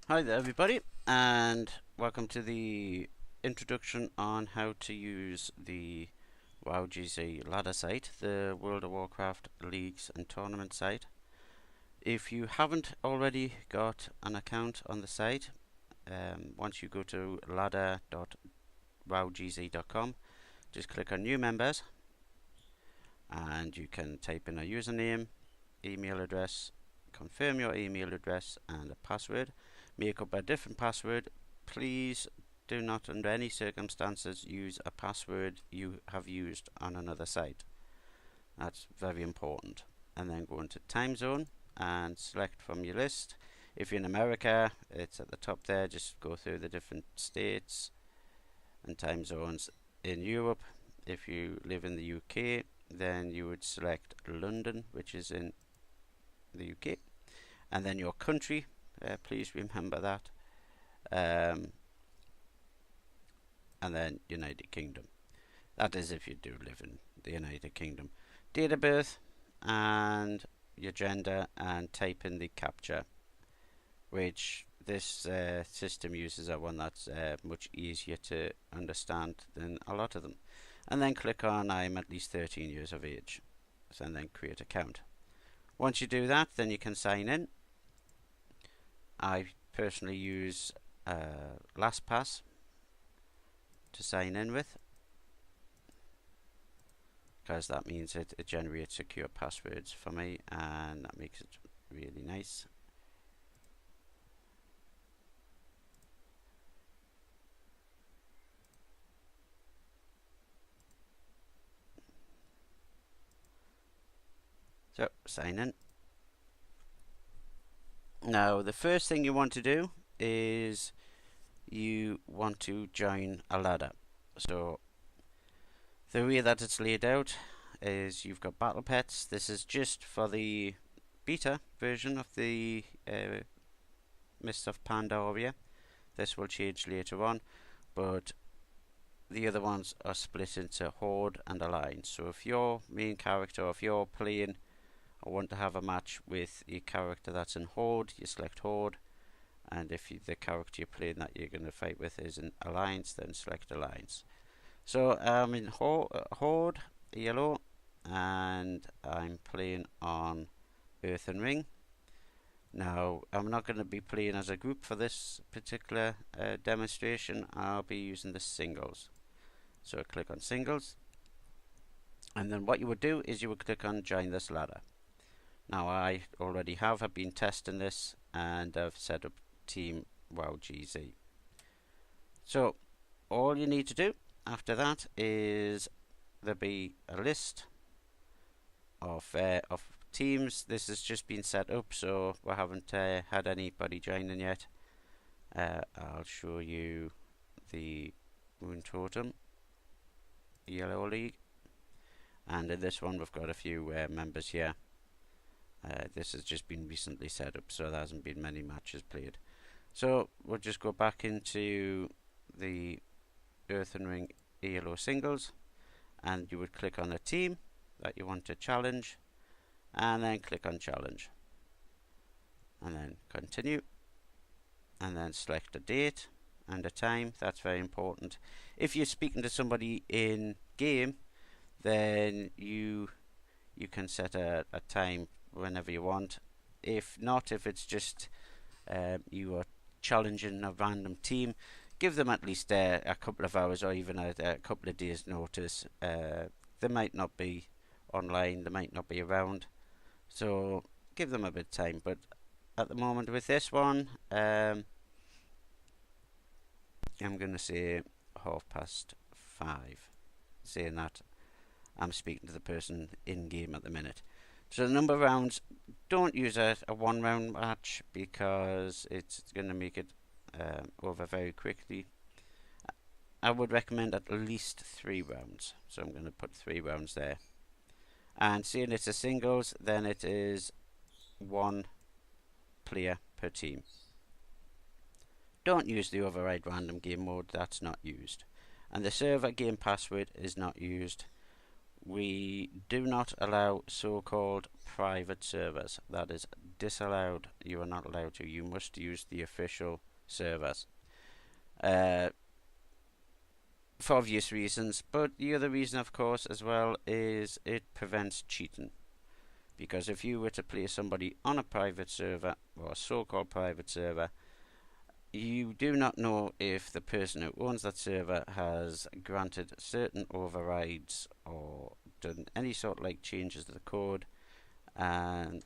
Hi there everybody, and welcome to the introduction on how to use the WoWGz Ladder site, the World of Warcraft leagues and tournament site. If you haven't already got an account on the site, once you go to ladder.wowgz.com, just click on new members and you can type in a username, email address, confirm your email address and a password. Make up a different password. Please do not under any circumstances use a password you have used on another site. That's very important. And then go into time zone and select from your list. If you're in America, it's at the top there. Just go through the different states and time zones. In Europe, if you live in the UK, then you would select London, which is in the UK, and then your country. Please remember that. And then United Kingdom. That is if you do live in the United Kingdom. Date of birth and your gender, and type in the captcha, which this system uses a one that's much easier to understand than a lot of them. And then click on I'm at least 13 years of age. So, and then create account. Once you do that, then you can sign in. I personally use LastPass to sign in with, because that means it generates secure passwords for me, and that makes it really nice. So sign in. Now the first thing you want to do is you want to join a ladder. So the way that it's laid out is you've got battle pets. This is just for the beta version of the Mists of Pandaria. This will change later on, but the other ones are split into Horde and Alliance. So if your main character, if you're playing or want to have a match with a character that's in Horde, you select Horde. And if the character you're playing that you're going to fight with is in Alliance, then select Alliance. So I'm in Horde, yellow, and I'm playing on Earthen Ring. Now, I'm not going to be playing as a group for this particular demonstration. I'll be using the singles. So click on singles, and then what you would do is you would click on join this ladder. Now I already have. I've been testing this and I've set up Team WoWGz. So all you need to do after that is there'll be a list of teams. This has just been set up, so we haven't had anybody joining yet. I'll show you the Moon Totem Yellow League, and in this one we've got a few members here. This has just been recently set up, so there hasn't been many matches played. So we'll just go back into the Earthen Ring ELO singles, and you would click on the team that you want to challenge, and then click on challenge, and then continue, and then select a date and a time. That's very important. If you're speaking to somebody in game, then you can set a time whenever you want. If not, if it's just you are challenging a random team, give them at least a couple of hours or even a couple of days notice. They might not be online, they might not be around, so give them a bit of time. But at the moment with this one, I'm going to say 5:30, saying that I'm speaking to the person in game at the minute. So the number of rounds, don't use a 1 round match because it's going to make it over very quickly. I would recommend at least 3 rounds. So I'm going to put 3 rounds there. And seeing it's a singles, then it is 1 player per team. Don't use the override random game mode, that's not used. And the server game password is not used. we do not allow so-called private servers. That is disallowed. You are not allowed to. You must use the official servers. For obvious reasons, but the other reason, of course, as well, is it prevents cheating. Because if you were to play somebody on a private server, or a so-called private server, you do not know if the person who owns that server has granted certain overrides or done any sort of like changes to the code, and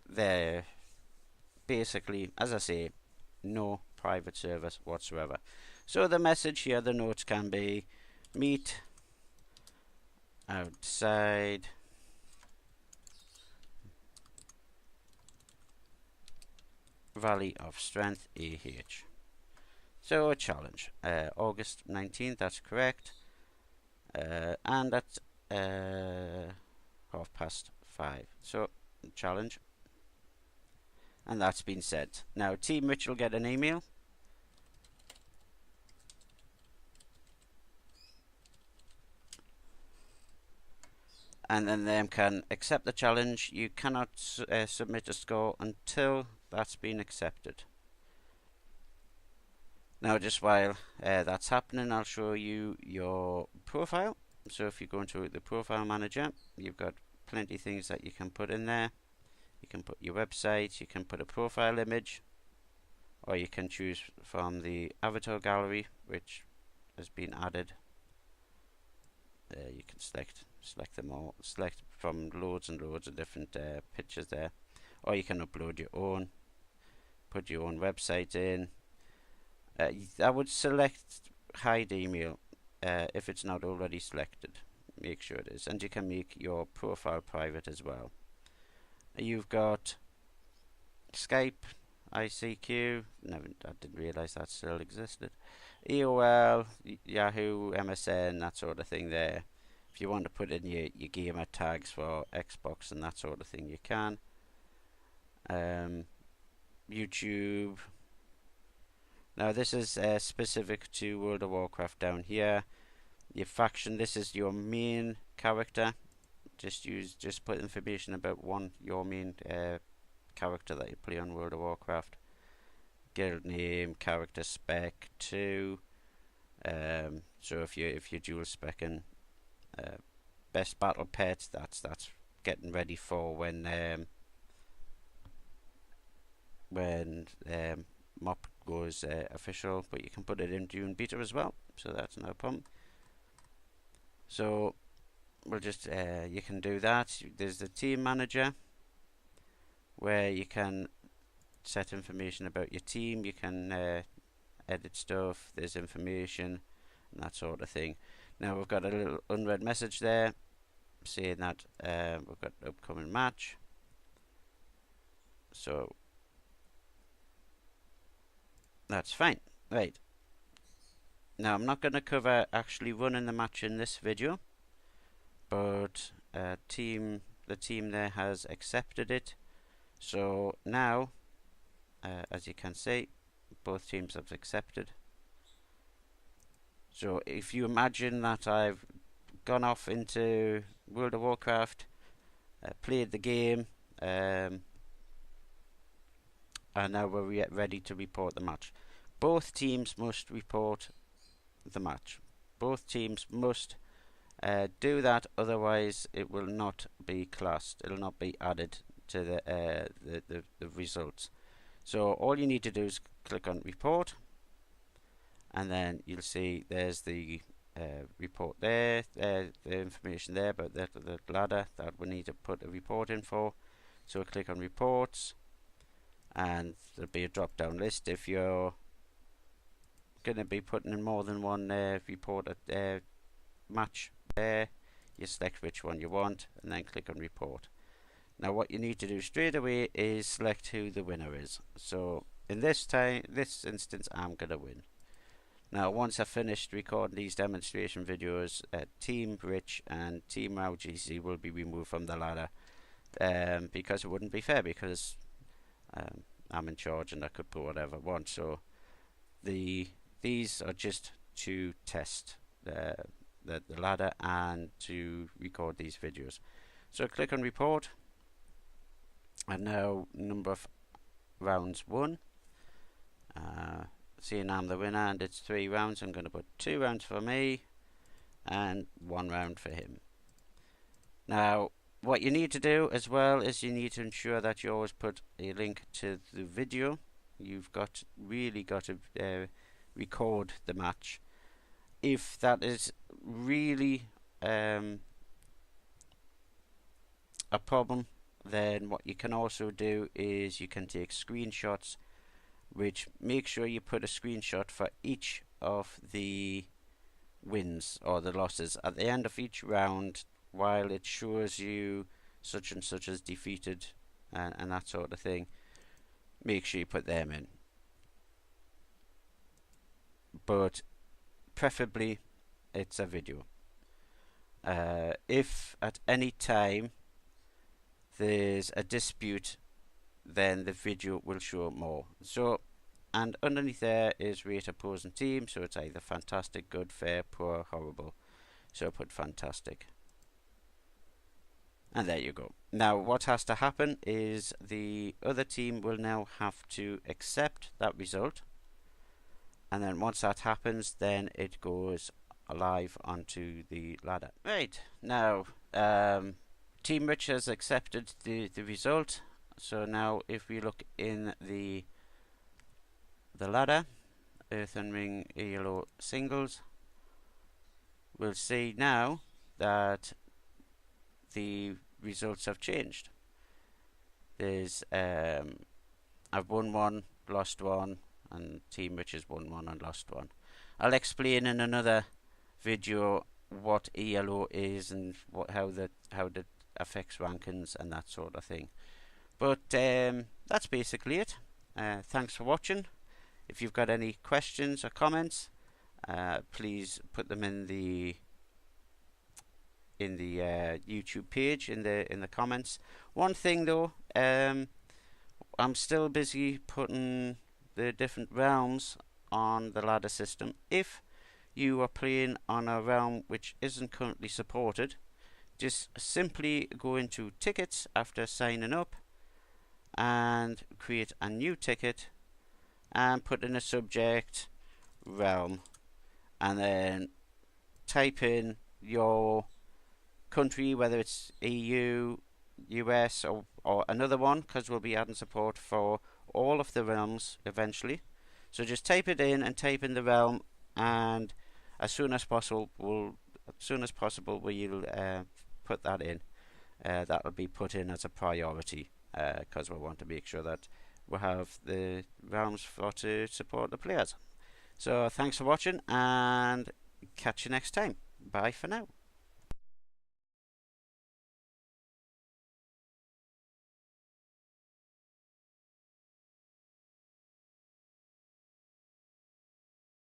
they're basically, as I say, no private servers whatsoever. So the message here, the notes can be: meet outside Valley of Strength AH. So a challenge. August 19th, that's correct. And that's 5:30. So challenge. And that's been said. Now Team Rich will get an email. And then them can accept the challenge. You cannot submit a score until that's been accepted. Now, just while that's happening, I'll show you your profile. So if you go into the profile manager, you've got plenty of things that you can put in there. You can put your website, you can put a profile image, or you can choose from the avatar gallery, which has been added. You can select them all, select from loads and loads of different pictures there, or you can upload your own, put your own website in. I would select hide email if it's not already selected. Make sure it is, and you can make your profile private as well. You've got Skype, ICQ. Never, I didn't realise that still existed. AOL, Yahoo, MSN, that sort of thing there. If you want to put in your gamer tags for Xbox and that sort of thing, you can. YouTube. Now this is specific to World of Warcraft down here. Your faction, this is your main character. Just put information about your main character that you play on World of Warcraft. Guild name, character spec 2. So if you're dual specking, best battle pet, that's getting ready for when MOP goes official, but you can put it in June beta as well, so that's no problem. So we'll just you can do that. There's the team manager where you can set information about your team. You can edit stuff. There's information and that sort of thing. Now we've got a little unread message there saying that we've got an upcoming match. So that's fine. Right. Now I'm not going to cover actually running the match in this video, but the team there has accepted it. So now, as you can see, both teams have accepted. So if you imagine that I've gone off into World of Warcraft, played the game, and now we're ready to report the match. Both teams must report the match. Both teams must do that, otherwise it will not be classed. It will not be added to the results. So all you need to do is click on report, and then you'll see there's the report there, the information there about the ladder that we need to put a report in for. So click on reports, and there'll be a drop down list. If you're going to be putting in more than one report match there, you select which one you want and then click on report. Now what you need to do straight away is select who the winner is. So in this instance, I'm going to win. Now once I've finished recording these demonstration videos, Team Rich and Team WoWGz will be removed from the ladder, because it wouldn't be fair, because I'm in charge and I could put whatever I want. So these are just to test the ladder and to record these videos. So click on report, and now number of rounds won. Seeing I'm the winner and it's 3 rounds, I'm going to put 2 rounds for me and 1 round for him. Now what you need to do as well is you need to ensure that you always put a link to the video. You've really got to record the match. If that is really a problem, then what you can also do is you can take screenshots, which make sure you put a screenshot for each of the wins or the losses at the end of each round, while it shows you such and such as defeated and that sort of thing. Make sure you put them in, but preferably it's a video. If at any time there's a dispute, then the video will show more. So, and underneath there is rate opposing team, so it's either fantastic, good, fair, poor, horrible. So I put fantastic, and there you go. Now what has to happen is the other team will now have to accept that result, and then once that happens, then it goes live onto the ladder. Right, now Team Rich has accepted the result. So now if we look in the ladder, Earth and Ring ELO singles, we'll see now that the results have changed. There's I've won 1, lost 1, and Team Rich has won 1 and lost 1. I'll explain in another video what ELO is and how that affects rankings and that sort of thing. But that's basically it. Thanks for watching. If you've got any questions or comments, please put them in the YouTube page in the comments. One thing though, I'm still busy putting the different realms on the ladder system. If you are playing on a realm which isn't currently supported, just simply go into tickets after signing up and create a new ticket and put in a subject realm, and then type in your country, whether it's EU, US or another one, because we'll be adding support for all of the realms eventually. So just type it in and type in the realm, and as soon as possible we'll put that in. That'll be put in as a priority, because we want to make sure that we have the realms to support the players. So thanks for watching, and catch you next time. Bye for now.